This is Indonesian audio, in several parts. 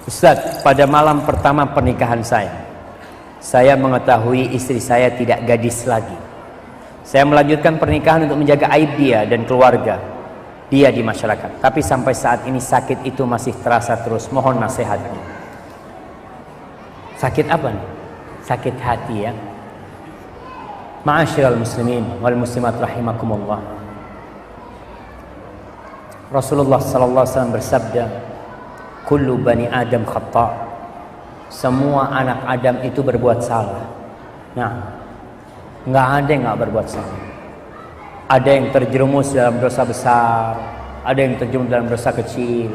Ustaz, pada malam pertama pernikahan saya mengetahui istri saya tidak gadis lagi. Saya melanjutkan pernikahan untuk menjaga aib dia dan keluarga dia di masyarakat. Tapi sampai saat ini sakit itu masih terasa terus. Mohon nasihatnya. Sakit apa nih? Sakit hati ya. Ma'asyiral muslimin wal muslimat rahimakumullah. Rasulullah sallallahu alaihi wasallam bersabda, kullu bani Adam khata'. Semua anak Adam itu berbuat salah. Nah, nggak ada yang nggak berbuat salah. Ada yang terjerumus dalam dosa besar, ada yang terjerumus dalam dosa kecil.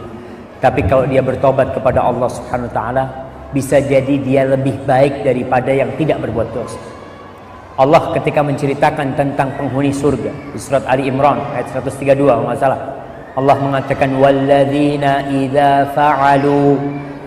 Tapi kalau dia bertobat kepada Allah Subhanahu wa taala, bisa jadi dia lebih baik daripada yang tidak berbuat dosa. Allah ketika menceritakan tentang penghuni surga di surat Ali Imran ayat 132 kalau nggak salah, Allah mengatakan walladzina idza fa'alu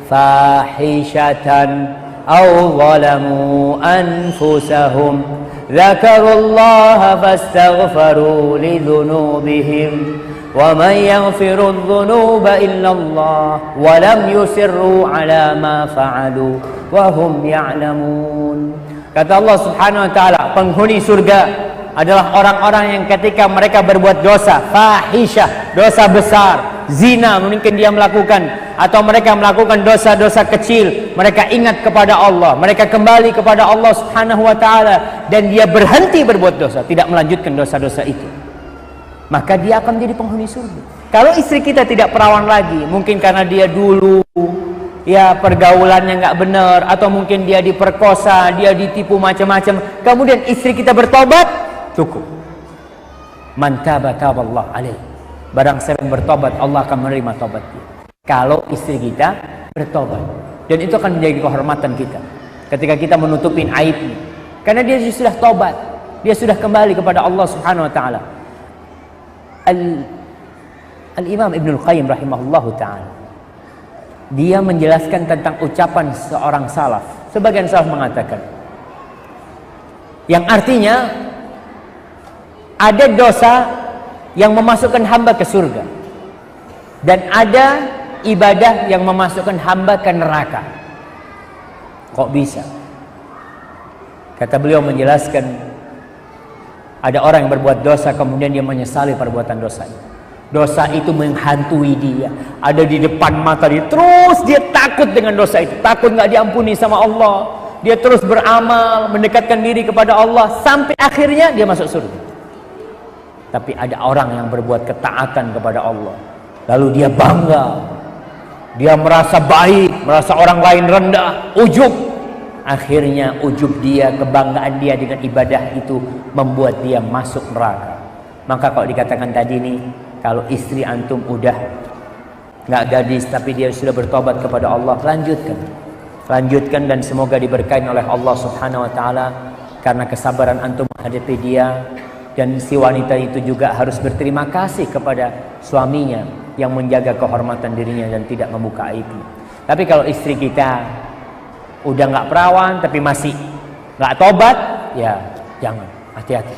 fahishatan aw zalamu anfusahum dzakarullaha fastaghfaru lidzunubihim wa man yaghfiru dzunuba illallah wa lam yusirru ala ma fa'alu wa hum ya'lamun. Kata Allah Subhanahu wa taala, penghuni surga adalah orang-orang yang ketika mereka berbuat dosa fahisyah, dosa besar, zina mungkin dia melakukan, atau mereka melakukan dosa-dosa kecil, mereka ingat kepada Allah, mereka kembali kepada Allah Subhanahu wa taala dan dia berhenti berbuat dosa, tidak melanjutkan dosa-dosa itu, maka dia akan menjadi penghuni surga. Kalau istri kita tidak perawan lagi, mungkin karena dia dulu ya pergaulannya nggak benar, atau mungkin dia diperkosa, dia ditipu macam-macam, kemudian istri kita bertobat, cukup. Man taba taballahu alaihi. Barang siapa yang bertobat, Allah akan menerima tobat dia. Kalau istri kita bertobat, dan itu akan menjadi kehormatan kita ketika kita menutupin aibnya, karena dia sudah tobat, dia sudah kembali kepada Allah Subhanahu wa taala. Al-Imam Ibnul Qayyim rahimahullahu taala, dia menjelaskan tentang ucapan seorang salaf. Sebagian salaf mengatakan, yang artinya ada dosa yang memasukkan hamba ke surga, dan ada ibadah yang memasukkan hamba ke neraka. Kok bisa? Kata beliau menjelaskan, ada orang yang berbuat dosa kemudian dia menyesali perbuatan dosanya. Dosa itu menghantui dia, ada di depan mata dia, terus dia takut dengan dosa itu, takut nggak diampuni sama Allah. Dia terus beramal, mendekatkan diri kepada Allah, sampai akhirnya dia masuk surga. Tapi ada orang yang berbuat ketaatan kepada Allah, lalu dia bangga, dia merasa baik, merasa orang lain rendah, ujub. Akhirnya ujub dia, kebanggaan dia dengan ibadah itu membuat dia masuk neraka. Maka kalau dikatakan tadi nih, kalau istri antum udah nggak gadis tapi dia sudah bertobat kepada Allah, lanjutkan dan semoga diberkahi oleh Allah Subhanahu wa taala, karena kesabaran antum menghadapi dia. Dan si wanita itu juga harus berterima kasih kepada suaminya yang menjaga kehormatan dirinya dan tidak membuka aibnya. Tapi kalau istri kita udah nggak perawan tapi masih nggak tobat, ya jangan, hati-hati.